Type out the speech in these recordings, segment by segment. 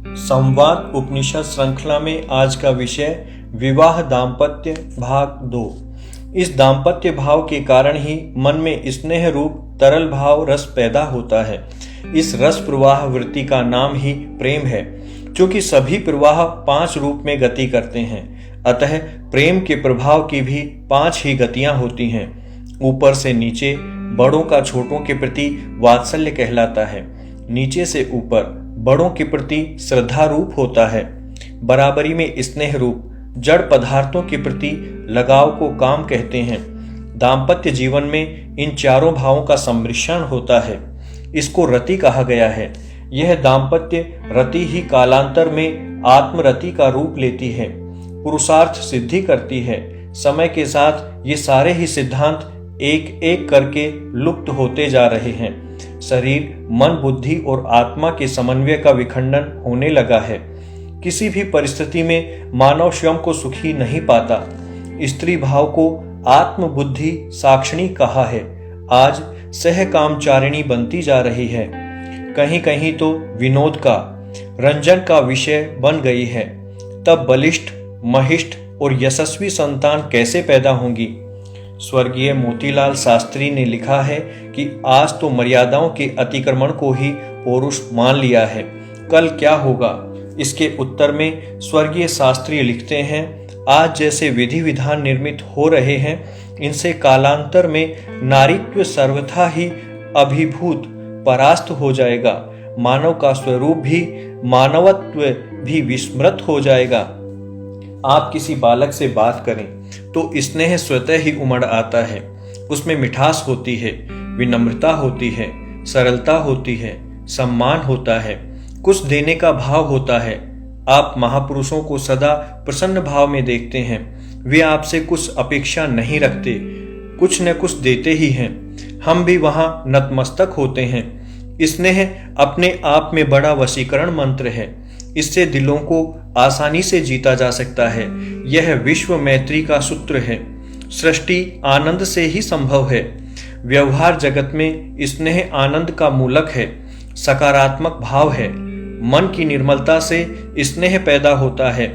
संवाद उपनिषद श्रृंखला में आज का विषय विवाह दाम्पत्य भाग 2। इस दाम्पत्य भाव के कारण ही मन में स्नेह रूप तरल भाव रस पैदा होता है। इस रस प्रवाह वृत्ति का नाम ही प्रेम है, क्योंकि सभी प्रवाह 5 रूप में गति करते हैं। अतः प्रेम के प्रभाव की भी 5 ही गतियां होती हैं। ऊपर से नीचे बड़ों का छोटों के प्रति वात्सल्य कहलाता है, नीचे से ऊपर बड़ों के प्रति श्रद्धा रूप होता है, बराबरी में स्नेह रूप जड़ पदार्थों के प्रति लगाव को काम कहते हैं। दाम्पत्य जीवन में इन चारों भावों का सम्मिश्रण होता है। इसको रति कहा गया है। यह दाम्पत्य रति ही कालांतर में आत्मरति का रूप लेती है, पुरुषार्थ सिद्धि करती है। समय के साथ ये सारे ही सिद्धांत एक एक करके लुप्त होते जा रहे हैं। शरीर, मन, बुद्धि और आत्मा के समन्वय का विखंडन होने लगा है। किसी भी परिस्थिति में मानव स्वयं को सुखी नहीं पाता। स्त्री भाव को आत्म बुद्धि साक्षिणी कहा है। आज सहकामचारिणी बनती जा रही है। कहीं कहीं तो विनोद का, रंजन का विषय बन गई है। तब बलिष्ठ, महिष्ठ और यशस्वी संतान कैसे पैदा होंगी? स्वर्गीय मोतीलाल शास्त्री ने लिखा है कि आज तो मर्यादाओं के अतिक्रमण को ही पौरुष मान लिया है, कल क्या होगा? इसके उत्तर में स्वर्गीय शास्त्री लिखते हैं, आज जैसे विधि विधान निर्मित हो रहे हैं, इनसे कालांतर में नारीत्व सर्वथा ही अभिभूत परास्त हो जाएगा। मानव का स्वरूप भी, मानवत्व भी विस्मृत हो जाएगा। आप किसी बालक से बात करें तो स्नेह स्वतः ही उमड़ आता है। उसमें मिठास होती है, विनम्रता होती है, सरलता होती है, सम्मान होता है, कुछ देने का भाव होता है। आप महापुरुषों को सदा प्रसन्न भाव में देखते हैं। वे आपसे कुछ अपेक्षा नहीं रखते, कुछ न कुछ देते ही हैं। हम भी वहां नतमस्तक होते हैं। स्नेह अपने आप में बड़ा वशीकरण मंत्र है। इससे दिलों को आसानी से जीता जा सकता है। यह विश्व मैत्री का सूत्र है। सृष्टि आनंद से ही संभव है। व्यवहार जगत में स्नेह आनंद का मूलक है, सकारात्मक भाव है। मन की निर्मलता से स्नेह पैदा होता है।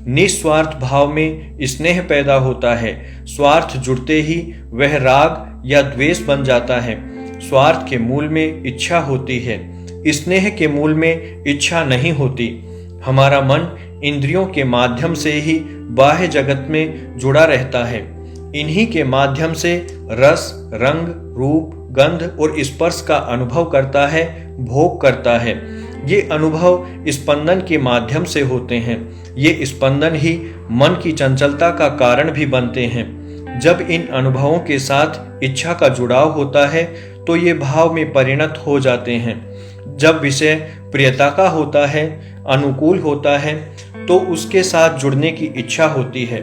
निस्वार्थ भाव में स्नेह पैदा होता है। स्वार्थ जुड़ते ही वह राग या द्वेष बन जाता है। स्वार्थ के मूल में इच्छा होती है, स्नेह के मूल में इच्छा नहीं होती। हमारा मन इंद्रियों के माध्यम से ही बाह्य जगत में जुड़ा रहता है। इन्हीं के माध्यम से रस, रंग, रूप, गंध और स्पर्श का अनुभव करता है, भोग करता है। ये अनुभव स्पंदन के माध्यम से होते हैं। ये स्पंदन ही मन की चंचलता का कारण भी बनते हैं। जब इन अनुभवों के साथ इच्छा का जुड़ाव होता है तो ये भाव में परिणत हो जाते हैं। जब विषय प्रियता का होता है, अनुकूल होता है, तो उसके साथ जुड़ने की इच्छा होती है।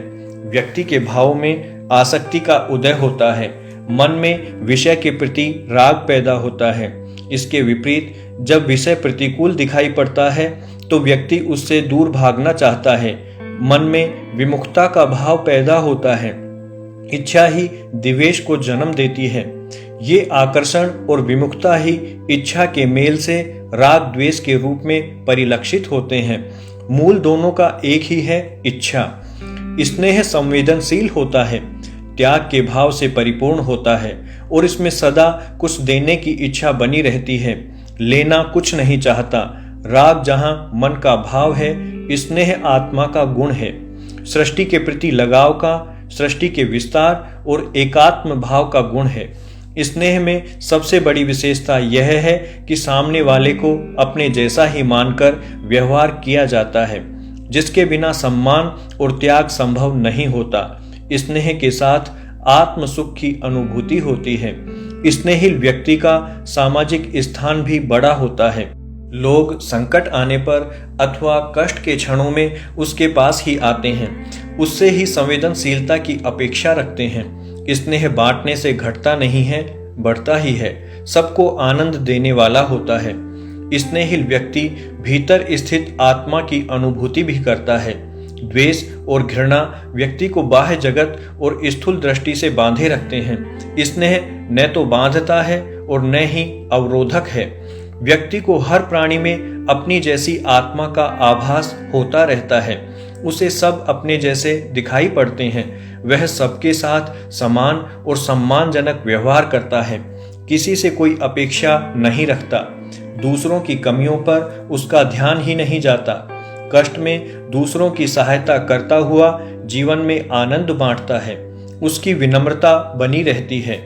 व्यक्ति के भाव में आसक्ति का उदय होता है। मन में विषय के प्रति राग पैदा होता है। इसके विपरीत जब विषय प्रतिकूल दिखाई पड़ता है तो व्यक्ति उससे दूर भागना चाहता है। मन में विमुखता का भाव पैदा होता है। इच्छा ही द्वेष को जन्म देती है। ये आकर्षण और विमुखता ही इच्छा के मेल से राग द्वेष के रूप में परिलक्षित होते हैं। मूल दोनों का एक ही है, इच्छा। स्नेह संवेदनशील होता है, त्याग के भाव से परिपूर्ण होता है और इसमें सदा कुछ देने की इच्छा बनी रहती है। लेना कुछ नहीं चाहता। राग जहां मन का भाव है, स्नेह आत्मा का गुण है। सृष्टि के प्रति लगाव का, सृष्टि के विस्तार और एकात्म भाव का गुण है। स्नेह में सबसे बड़ी विशेषता यह है कि सामने वाले को अपने जैसा ही मानकर व्यवहार किया जाता है, जिसके बिना सम्मान और त्याग संभव नहीं होता। स्नेह के साथ आत्म सुख की अनुभूति होती है। स्नेहिल व्यक्ति का सामाजिक स्थान भी बड़ा होता है। लोग संकट आने पर अथवा कष्ट के क्षणों में उसके पास ही आते हैं, उससे ही संवेदनशीलता की अपेक्षा रखते हैं। स्नेह बांटने से घटता नहीं है, बढ़ता ही है। सबको आनंद देने वाला होता है। स्नेहिल व्यक्ति भीतर स्थित आत्मा की अनुभूति भी करता है। द्वेष और घृणा व्यक्ति को बाह्य जगत और स्थूल दृष्टि से बांधे रखते हैं। स्नेह न तो बांधता है और न ही अवरोधक है। व्यक्ति को हर प्राणी में अपनी जैसी आत्मा का आभास होता रहता है। उसे सब अपने जैसे दिखाई पड़ते हैं। वह सबके साथ समान और सम्मानजनक व्यवहार करता है, किसी से कोई अपेक्षा नहीं रखता, दूसरों की कमियों पर उसका ध्यान ही नहीं जाता, कष्ट में दूसरों की सहायता करता हुआ जीवन में आनंद बांटता है। उसकी विनम्रता बनी रहती है।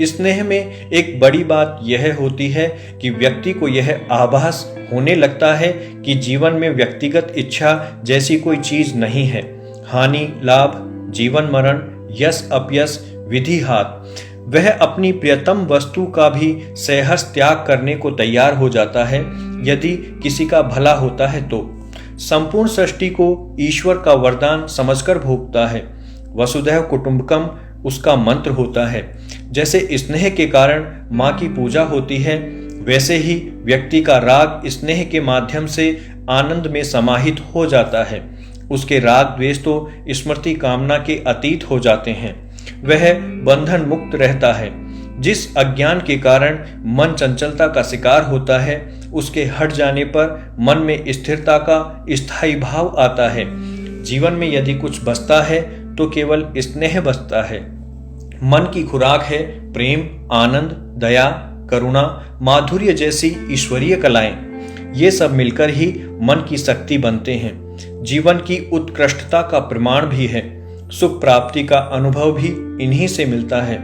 स्नेह में एक बड़ी बात यह होती है कि व्यक्ति को यह आभास होने लगता है कि जीवन में व्यक्तिगत इच्छा जैसी कोई चीज नहीं है। हानि लाभ, जीवन मरण, यश अपयश, विधि हाथ, वह अपनी प्रियतम वस्तु का भी सहर्ष त्याग करने को तैयार हो जाता है यदि किसी का भला होता है तो। संपूर्ण सृष्टि को ईश्वर का वरदान समझकर भोगता है। वसुधैव कुटुंबकम उसका मंत्र होता है। जैसे स्नेह के कारण माँ की पूजा होती है, वैसे ही व्यक्ति का राग स्नेह के माध्यम से आनंद में समाहित हो जाता है। उसके राग द्वेष तो स्मृति कामना के अतीत हो जाते हैं। वह बंधन मुक्त रहता है। जिस अज्ञान के कारण मन चंचलता का शिकार होता है, उसके हट जाने पर मन में स्थिरता का स्थायी भाव आता है। जीवन में यदि कुछ बचता है तो केवल स्नेह बचता है। मन की खुराक है प्रेम, आनंद, दया, करुणा, माधुर्य जैसी ईश्वरीय कलाएं। ये सब मिलकर ही मन की शक्ति बनते हैं। जीवन की उत्कृष्टता का प्रमाण भी है। सुख प्राप्ति का अनुभव भी इन्हीं से मिलता है।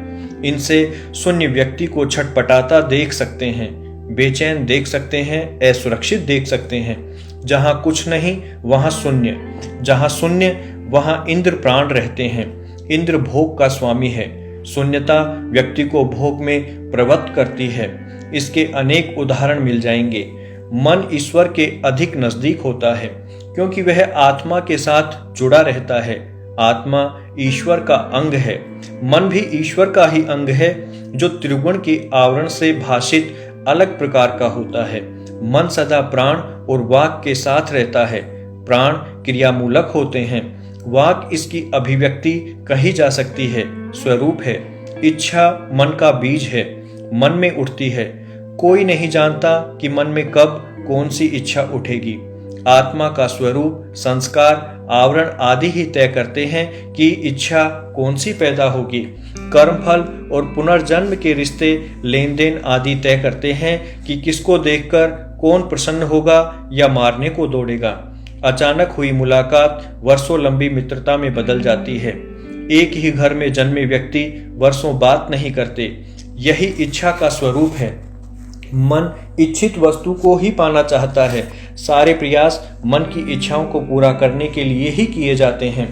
इनसे शून्य व्यक्ति को छटपटाता देख सकते हैं, बेचैन देख सकते हैं, असुरक्षित देख सकते हैं। जहां कुछ नहीं वहां शून्य, जहां शून्य वहां इंद्र प्राण रहते हैं। इंद्र भोग का स्वामी है। शून्यता व्यक्ति को भोग में प्रवृत्त करती है। इसके अनेक उदाहरण मिल जाएंगे। मन ईश्वर के अधिक नजदीक होता है क्योंकि वह आत्मा के साथ जुड़ा रहता है। आत्मा ईश्वर का अंग है। मन भी ईश्वर का ही अंग है, जो त्रिगुण के आवरण से भाषित अलग प्रकार का होता है। मन सदा प्राण और वाक के साथ रहता है। प्राण क्रियामूलक होते हैं, वाक इसकी अभिव्यक्ति कही जा सकती है, स्वरूप है। इच्छा मन का बीज है, मन में उठती है। कोई नहीं जानता कि मन में कब कौन सी इच्छा उठेगी। आत्मा का स्वरूप, संस्कार, आवरण आदि ही तय करते हैं कि इच्छा कौन सी पैदा होगी। कर्मफल और पुनर्जन्म के रिश्ते, लेन देन आदि तय करते हैं कि किसको देखकर कौन प्रसन्न होगा या मारने को दौड़ेगा। अचानक हुई मुलाकात वर्षों लंबी मित्रता में बदल जाती है। एक ही घर में जन्मे व्यक्ति वर्षों बात नहीं करते। यही इच्छा का स्वरूप है। मन इच्छित वस्तु को ही पाना चाहता है। सारे प्रयास मन की इच्छाओं को पूरा करने के लिए ही किए जाते हैं।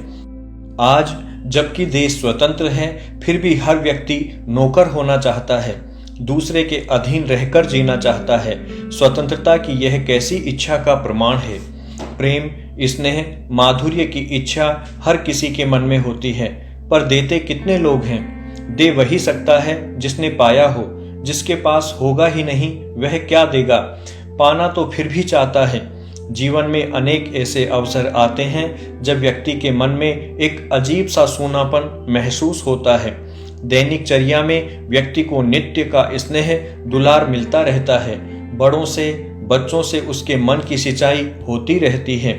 आज जबकि देश स्वतंत्र है, फिर भी हर व्यक्ति नौकर होना चाहता है, दूसरे के अधीन रहकर जीना चाहता है। स्वतंत्रता की यह कैसी इच्छा का प्रमाण है। प्रेम, स्नेह, माधुर्य की इच्छा हर किसी के मन में होती है, पर देते कितने लोग हैं। दे वही सकता है जिसने पाया हो। जिसके पास होगा ही नहीं वह क्या देगा। पाना तो फिर भी चाहता है। जीवन में अनेक ऐसे अवसर आते हैं जब व्यक्ति के मन में एक अजीब सा सूनापन महसूस होता है। दैनिक चर्या में व्यक्ति को नित्य का स्नेह दुलार मिलता रहता है। बड़ों से बच्चों से उसके मन की सिंचाई होती रहती है।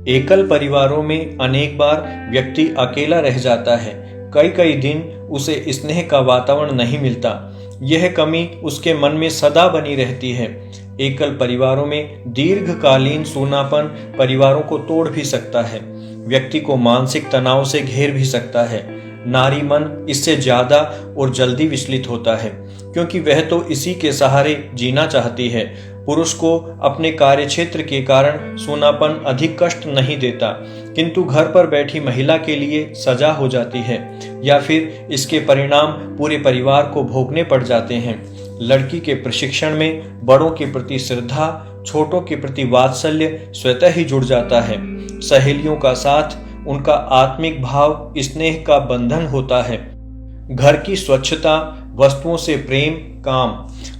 एकल परिवारों में अनेक बार व्यक्ति अकेला रह जाता है। कई कई दिन उसे स्नेह का वातावरण नहीं मिलता। यह कमी उसके मन में सदा बनी रहती है। एकल परिवारों में दीर्घकालीन सूनापन परिवारों को तोड़ भी सकता है, व्यक्ति को मानसिक तनाव से घेर भी सकता है। नारी मन इससे ज्यादा और जल्दी विचलित होता है, क्योंकि वह तो इसी के सहारे जीना चाहती है। पुरुष को अपने कार्यक्षेत्र के कारण सूनापन अधिक कष्ट नहीं देता, किंतु घर पर बैठी महिला के लिए सजा हो जाती है, या फिर इसके परिणाम पूरे परिवार को भोगने पड़ जाते हैं। लड़की के प्रशिक्षण में बड़ों के प्रति श्रद्धा, छोटों के प्रति वात्सल्य स्वतः ही जुड़ जाता है। सहेलियों का साथ, उनका आत्मिक भाव स्नेह का बंधन होता है। घर की स्वच्छता, वस्तुओं से प्रेम, काम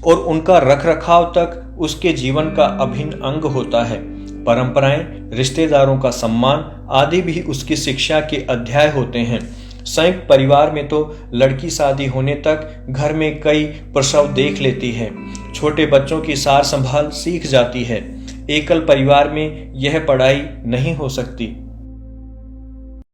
और उनका रखरखाव तक उसके जीवन का अभिन्न अंग होता है। परंपराएं, रिश्तेदारों का सम्मान आदि भी उसकी शिक्षा के अध्याय होते हैं। संयुक्त परिवार में तो लड़की शादी होने तक घर में कई प्रसव देख लेती है। छोटे बच्चों की सार संभाल सीख जाती है। एकल परिवार में यह पढ़ाई नहीं हो सकती।